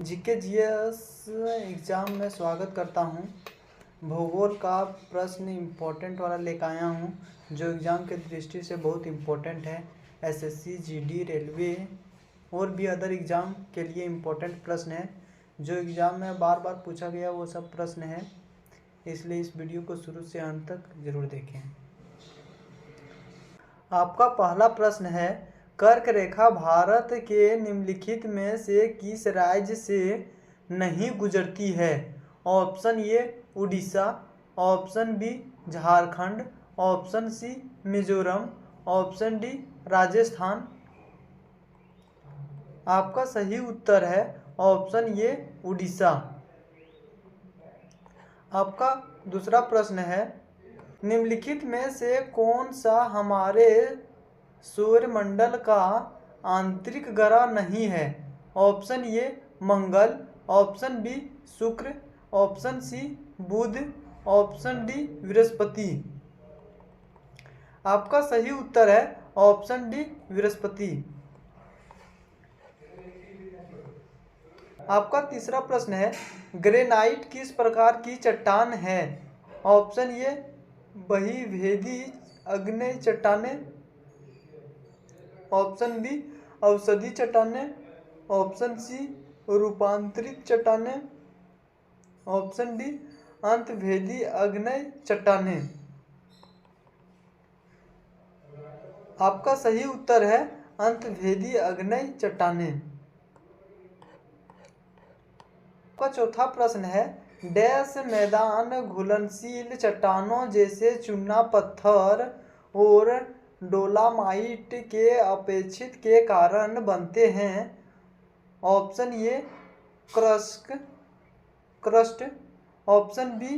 GK GS exam में स्वागत करता हूं। भूगोल का प्रश्न इम्पोर्टेंट वाला लेकर आया हूं जो एग्ज़ाम के दृष्टि से बहुत इम्पोर्टेंट है। एसएससी, जीडी, रेलवे और भी अदर एग्ज़ाम के लिए इम्पोर्टेंट प्रश्न है जो एग्ज़ाम में बार बार पूछा गया वो सब प्रश्न है, इसलिए इस वीडियो को शुरू से अंत तक ज़रूर देखें। आपका पहला प्रश्न है, कर्क रेखा भारत के निम्नलिखित में से किस राज्य से नहीं गुजरती है? Option A Orissa, option B Jharkhand, option C Mizoram, option D Rajasthan. आपका सही उत्तर है ऑप्शन ए उड़ीसा। आपका दूसरा प्रश्न है, निम्नलिखित में से कौन सा हमारे सूर्यमंडल का आंतरिक ग्रह नहीं है? ऑप्शन ए मंगल, ऑप्शन बी शुक्र, ऑप्शन सी बुध, ऑप्शन डी बृहस्पति। आपका सही उत्तर है ऑप्शन डी बृहस्पति। आपका तीसरा प्रश्न है, ग्रेनाइट किस प्रकार की चट्टान है? ऑप्शन ए बहिर्वेदी आग्नेय चट्टानें, ऑप्शन बी औषधि चट्टानें, ऑप्शन सी रूपांतरित चट्टानें, ऑप्शन डी अंतर्वेदी आग्नेय चट्टानें। आपका सही उत्तर है अंतर्वेदी आग्नेय चट्टानें। आपका चौथा प्रश्न है, डैश मैदान घुलनशील चट्टानों जैसे चूना पत्थर और डोलामाइट के अपेक्षित के कारण बनते हैं? Option A crust, option B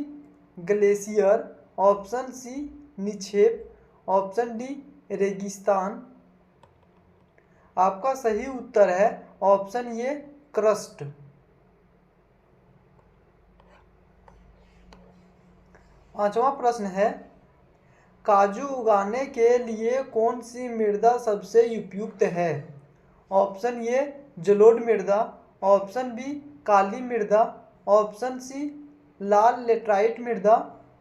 glacier, option C निक्षेप, ऑप्शन डी रेगिस्तान। आपका सही उत्तर है ऑप्शन ए क्रस्ट। पांचवा प्रश्न है, काजू उगाने के लिए कौन सी मृदा सबसे उपयुक्त है? ऑप्शन ए जलोढ़ मृदा, ऑप्शन बी काली मृदा, ऑप्शन सी लाल लेटराइट मृदा,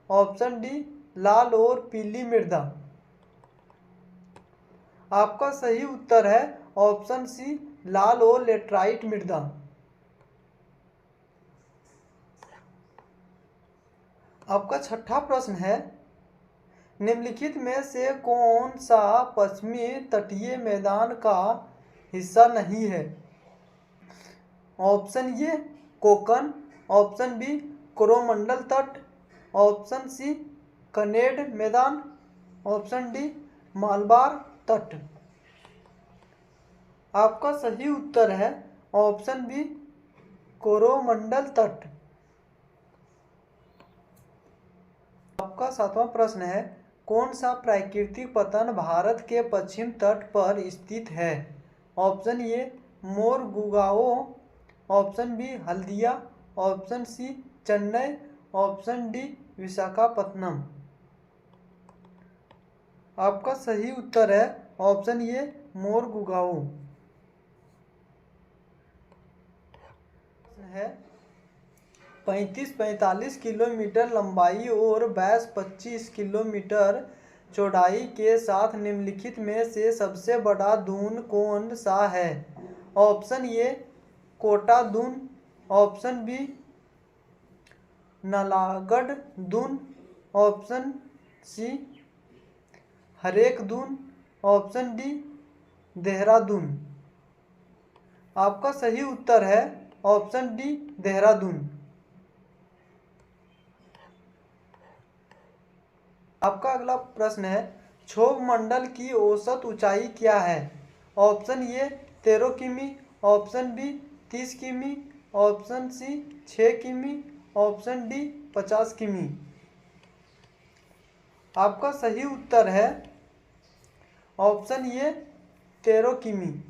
ऑप्शन डी लाल और पीली मृदा। आपका सही उत्तर है ऑप्शन सी लाल और लेटराइट मृदा। आपका छठा प्रश्न है, निम्नलिखित में से कौन सा पश्चिमी तटीय मैदान का हिस्सा नहीं है? Option A Konkan, option B Coromandel तट, ऑप्शन सी कनेड मैदान, ऑप्शन डी मालबार तट। आपका सही उत्तर है ऑप्शन बी कोरोमंडल तट। आपका सातवां प्रश्न है, कौन सा प्राकृतिक पतन भारत के पश्चिम तट पर स्थित है? Option A Mormugao, option B Haldia, option C Chennai, option D Visakhapatnam. आपका सही उत्तर है ऑप्शन ए मोरमुगाओ है। 35-45 किलोमीटर लंबाई और 22-25 किलोमीटर चौड़ाई के साथ निम्नलिखित में से सबसे बड़ा दून कौन सा है? Option A Kota Doon, option B Nalagarh Doon, option C Harike Doon, option D Dehradun. आपका सही उत्तर है ऑप्शन डी देहरादून। आपका अगला प्रश्न है, क्षोभ मंडल की औसत ऊंचाई क्या है? ऑप्शन ए 13 किमी, ऑप्शन बी 30 किमी, ऑप्शन सी 6 किमी, ऑप्शन डी 50 किमी। आपका सही उत्तर है ऑप्शन ए 13 किमी।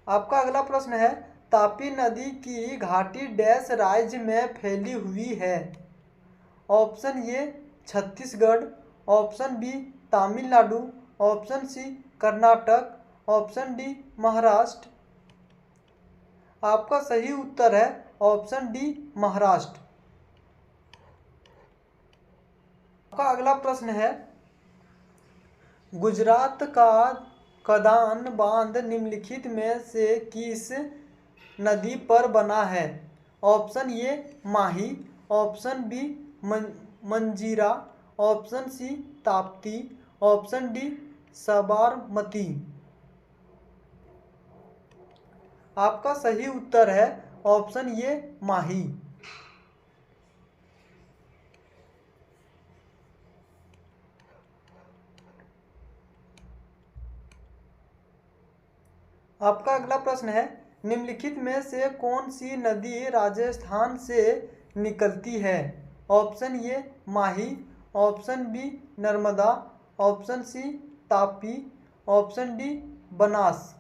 आपका अगला प्रश्न है, तापी नदी की घाटी डैश राज्य में फैली हुई है? Option A Chhattisgarh, option B Tamil Nadu, option C Karnataka, option D Maharashtra. आपका सही उत्तर है ऑप्शन डी महाराष्ट्र। आपका अगला प्रश्न है, गुजरात का कदान बांध निम्नलिखित में से किस नदी पर बना है? Option A Mahi, option B Manjira, option C Tapti, option D Sabarmati. आपका सही उत्तर है ऑप्शन ए माही। आपका अगला प्रश्न है, निम्नलिखित में से कौन सी नदी राजस्थान से निकलती है? Option A Mahi, option B Narmada, option C Tapi, option D Banas.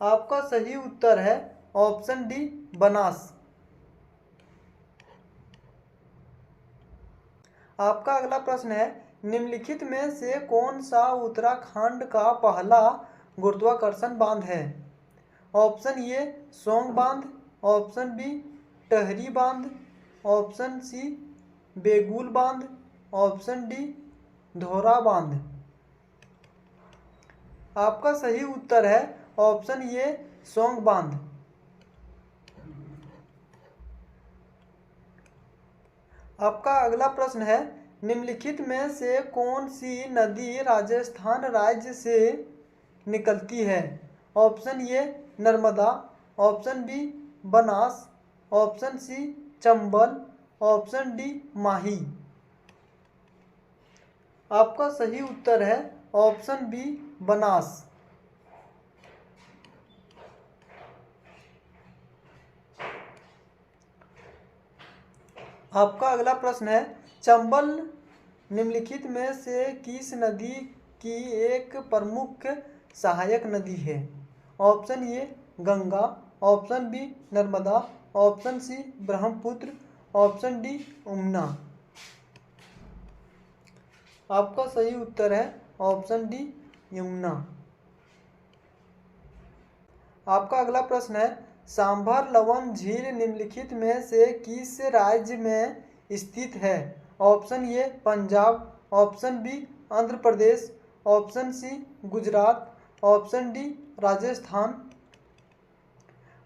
आपका सही उत्तर है ऑप्शन डी बनास। आपका अगला प्रश्न है, निम्नलिखित में से कौन सा उत्तराखंड का पहला गुरुत्वाकर्षण बांध है? ऑप्शन ए सोंग बांध, ऑप्शन बी टहरी बांध, ऑप्शन सी बेगुल बांध, ऑप्शन डी धोरा बांध। आपका सही उत्तर है ऑप्शन ए सोंग बांध। आपका अगला प्रश्न है, निम्नलिखित में से कौन सी नदी राजस्थान राज्य से निकलती है? Option A Narmada, option B Banas, option C Chambal, option D Mahi. आपका सही उत्तर है ऑप्शन बी बनास। आपका अगला प्रश्न है, चंबल निम्नलिखित में से किस नदी की एक प्रमुख सहायक नदी है? Option A Ganga, option B Narmada, option C Brahmaputra, option D Yamuna. आपका सही उत्तर है ऑप्शन डी यमुना। आपका अगला प्रश्न है, सांभर लवन झील निम्नलिखित में से किस राज्य में स्थित है? Option A Punjab, option B Andhra Pradesh, option C Gujarat, option D Rajasthan.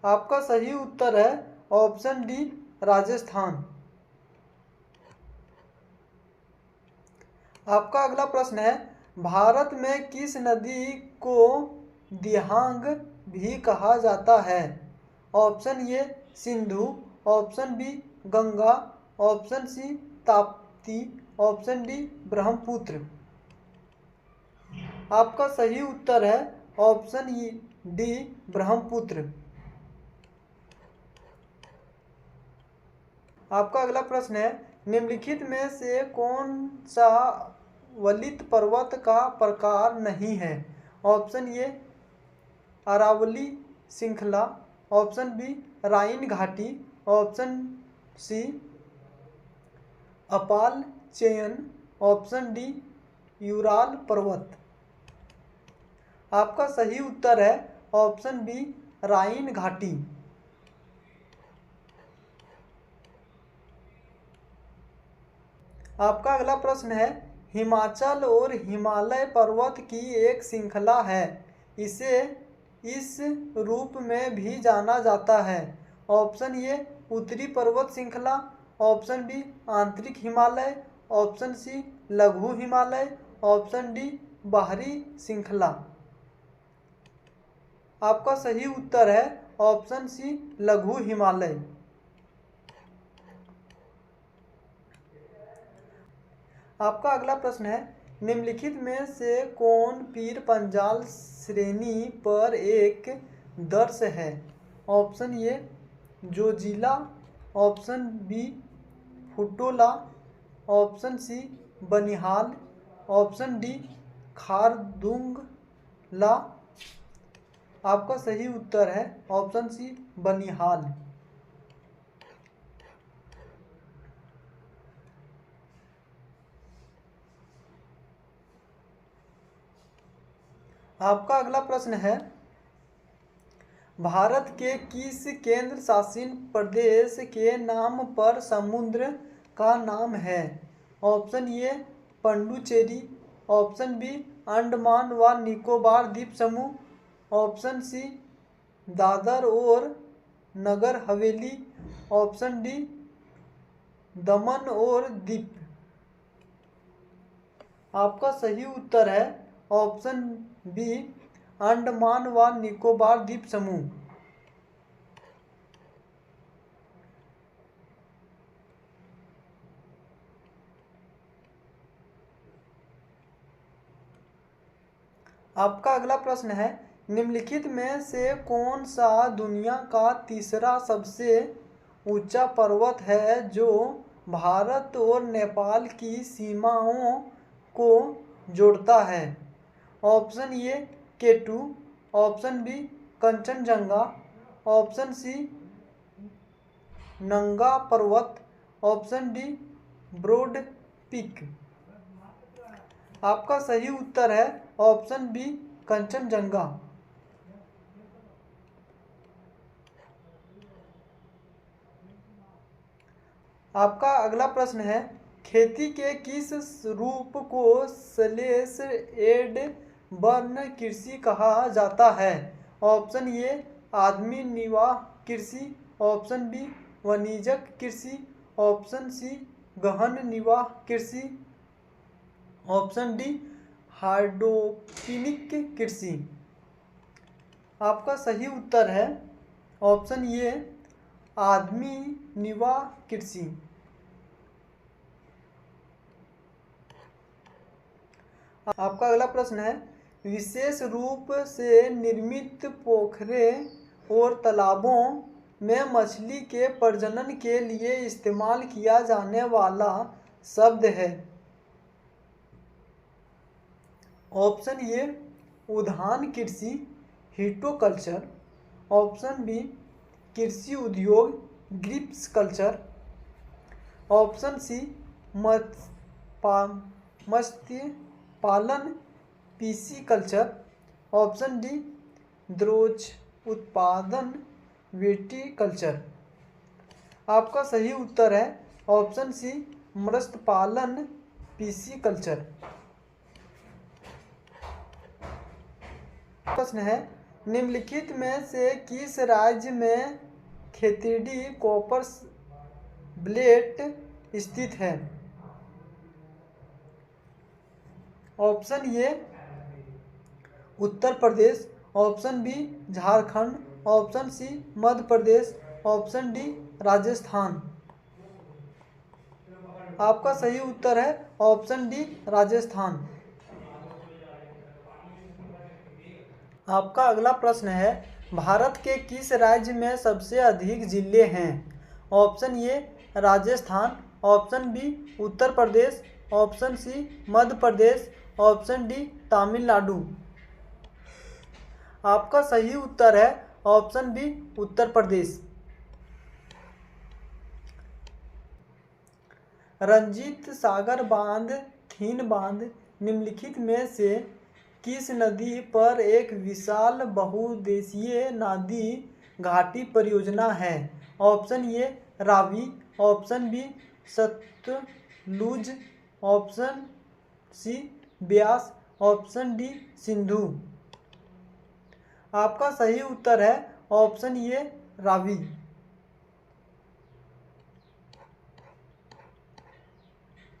आपका सही उत्तर है ऑप्शन डी राजस्थान। आपका अगला प्रश्न है, भारत में किस नदी को दिहांग भी कहा जाता है? Option A Sindhu, option B Ganga, option C Tapti, option D Brahmaputra. आपका सही उत्तर है ऑप्शन डी ब्रह्मपुत्र। आपका अगला प्रश्न है, निम्नलिखित में से कौन सा वलित पर्वत का प्रकार नहीं है? ऑप्शन ए अरावली श्रृंखला, ऑप्शन बी राइन घाटी, option C Appalachian, option D Ural पर्वत। आपका सही उत्तर है ऑप्शन बी राइन घाटी। आपका अगला प्रश्न है, हिमाचल और हिमालय पर्वत की एक श्रृंखला है, इसे इस रूप में भी जाना जाता है। ऑप्शन ए उत्तरी पर्वत श्रृंखला, ऑप्शन बी आंतरिक हिमालय, ऑप्शन सी लघु हिमालय, ऑप्शन डी बाहरी श्रृंखला। आपका सही उत्तर है ऑप्शन सी लघु हिमालय। आपका अगला प्रश्न है, निम्नलिखित में से कौन पीर पंजाल श्रेणी पर एक दर्श है? Option A Zojila, option B Fotula, option C Banihal, option D Khardungla. आपका सही उत्तर है ऑप्शन सी बनिहाल। आपका अगला प्रश्न है, भारत के किस केंद्र शासित प्रदेश के नाम पर समुद्र का नाम है? Option A Puducherry, option B Andaman व निकोबार द्वीप समूह, ऑप्शन सी दादर और नगर हवेली, ऑप्शन डी दमन और दीव। आपका सही उत्तर है ऑप्शन बी अंडमान व निकोबार द्वीप समूह। आपका अगला प्रश्न है, निम्नलिखित में से कौन सा दुनिया का तीसरा सबसे ऊंचा पर्वत है जो भारत और नेपाल की सीमाओं को जोड़ता है? Option A K2, option B Kanchenjunga, option C Nanga Parbat, option D broad peak. आपका सही उत्तर है ऑप्शन बी कंचनजंगा। आपका अगला प्रश्न है, खेती के किस रूप को स्लैश एंड बर्न कृषि कहा जाता है? ऑप्शन ए आदमी निवाह कृषि, ऑप्शन बी वाणिज्यिक कृषि, ऑप्शन सी गहन निवाह कृषि, ऑप्शन डी हाइड्रोपोनिक कृषि। आपका सही उत्तर है ऑप्शन ए आदमी निवाह कृषि। आपका अगला प्रश्न है, विशेष रूप से निर्मित पोखरे और तालाबों में मछली के प्रजनन के लिए इस्तेमाल किया जाने वाला शब्द है? ऑप्शन ए उद्यान कृषि हिर्टिकल्चर, ऑप्शन बी कृषि उद्योग ग्रीप्स कल्चर, ऑप्शन सी मत्स्य पालन पीसी कल्चर, ऑप्शन डी द्रोज उत्पादन विटीकल्चर। आपका सही उत्तर है ऑप्शन सी मत्स्य पालन पीसी कल्चर। प्रश्न है, निम्नलिखित में से किस राज्य में खेतड़ी कॉपर बेल्ट स्थित है? Option A Uttar Pradesh, option B Jharkhand, option C Madhya Pradesh, option D Rajasthan. आपका सही उत्तर है ऑप्शन डी राजस्थान। आपका अगला प्रश्न है, भारत के किस राज्य में सबसे अधिक जिले हैं? Option A Rajasthan, option B Uttar Pradesh, option C Madhya Pradesh, option D Tamil Nadu. आपका सही उत्तर है ऑप्शन बी उत्तर प्रदेश। रंजीत सागर बांध, थीन बांध निम्नलिखित में से किस नदी पर एक विशाल बहुउद्देशीय नदी घाटी परियोजना है? Option A Ravi, option B Sutlej, option C Beas, option D Sindhu. आपका सही उत्तर है ऑप्शन ए रावी।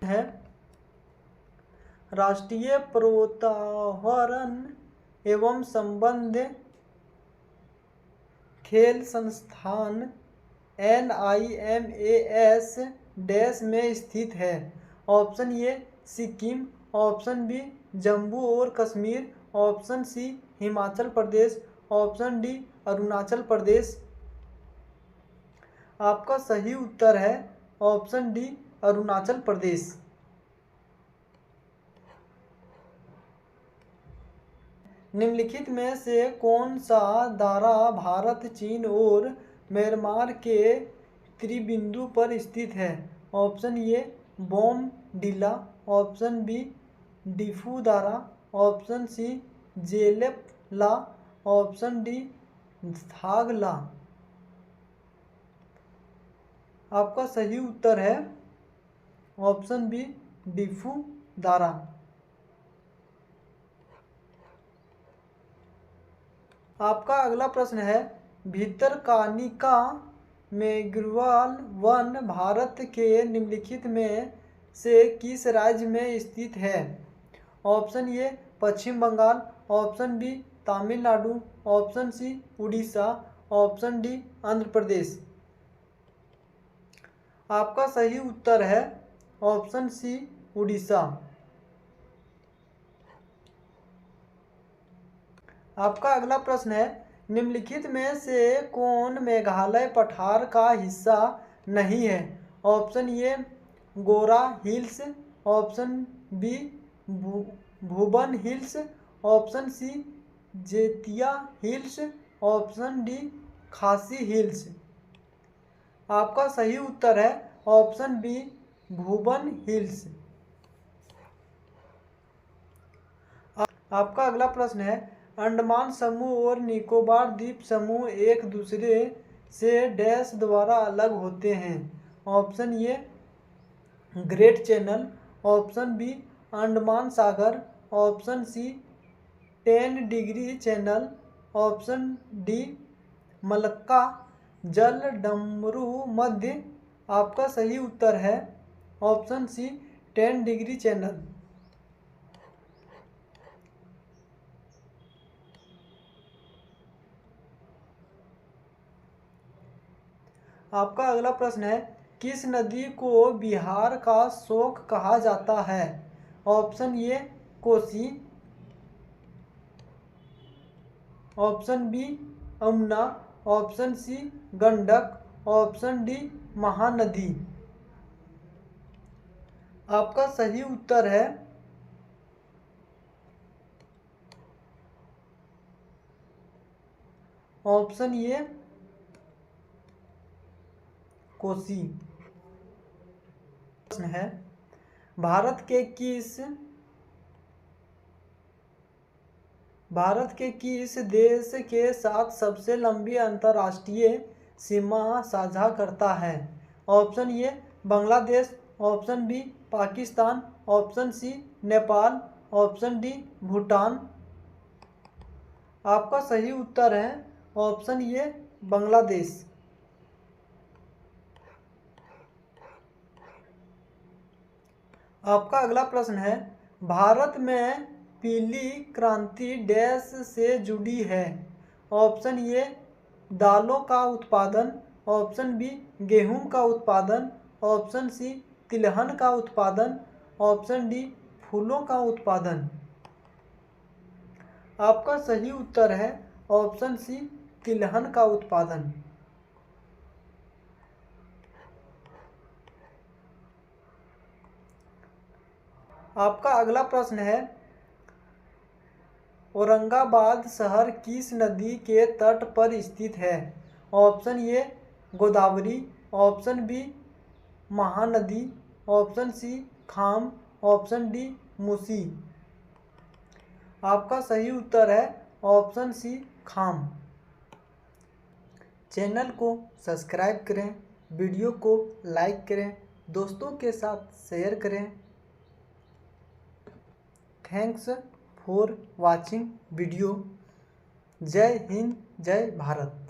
है राष्ट्रीय पर्वतारोहण एवं संबंध खेल संस्थान NIMAS डैश में स्थित है? Option A Sikkim, option B Jammu और Kashmir, option C Himachal Pradesh, option D Arunachal Pradesh. आपका सही उत्तर है ऑप्शन डी अरुणाचल प्रदेश। निम्नलिखित में से कौन सा दायरा भारत, चीन और म्यांमार के त्रिबिंदु पर स्थित है? Option A Bomdila, option B Diphu दायरा, option C Jelep La, option D Thagla. आपका सही उत्तर है ऑप्शन बी डिफू दारा। आपका अगला प्रश्न है भितरकानिका मेघवाल वन भारत के निम्नलिखित में से किस राज्य में स्थित है? Option A Paschim Bangal, option B Tamil Nadu, option C Orissa, option D Andhra Pradesh. आपका सही उत्तर है ऑप्शन सी उड़ीसा। आपका अगला प्रश्न है निम्नलिखित में से कौन मेघालय पठार का हिस्सा नहीं है? Option A Garo hills, option B Bhuban hills, option C Jaintia hills, option D Khasi hills. आपका सही उत्तर है ऑप्शन बी भूबन हिल्स। आपका अगला प्रश्न है अंडमान समूह और निकोबार द्वीप समूह एक दूसरे से डैश द्वारा अलग होते हैं? Option A great channel, option B Andaman सागर, option C 10 degree channel, option D Malacca जल डमरू मध्य। आपका सही उत्तर है ऑप्शन सी 10 डिग्री चैनल। आपका अगला प्रश्न है किस नदी को बिहार का शोक कहा जाता है? Option A Kosi, option B Yamuna, option C Gandak, option D Mahanadi. आपका सही उत्तर है ऑप्शन ए कोसी। प्रश्न है भारत के किस देश के साथ सबसे लंबी अंतर्राष्ट्रीय सीमा साझा करता है? Option A Bangladesh, option B Pakistan, option C Nepal, option D Bhutan. आपका सही उत्तर है ऑप्शन ए बांग्लादेश। आपका अगला प्रश्न है भारत में पीली क्रांति डैश से जुड़ी है? ऑप्शन ए दालों का उत्पादन, ऑप्शन बी गेहूं का उत्पादन, ऑप्शन सी तिलहन का उत्पादन, ऑप्शन डी फूलों का उत्पादन। आपका सही उत्तर है ऑप्शन सी तिलहन का उत्पादन। आपका अगला प्रश्न है औरंगाबाद शहर किस नदी के तट पर स्थित है? Option A Godavari, option B Mahanadi, option C खाम, ऑप्शन डी मूसी। आपका सही उत्तर है ऑप्शन सी खाम। चैनल को सब्सक्राइब करें, वीडियो को लाइक करें, दोस्तों के साथ शेयर करें। Thanks for watching video. जय हिंद, जय भारत।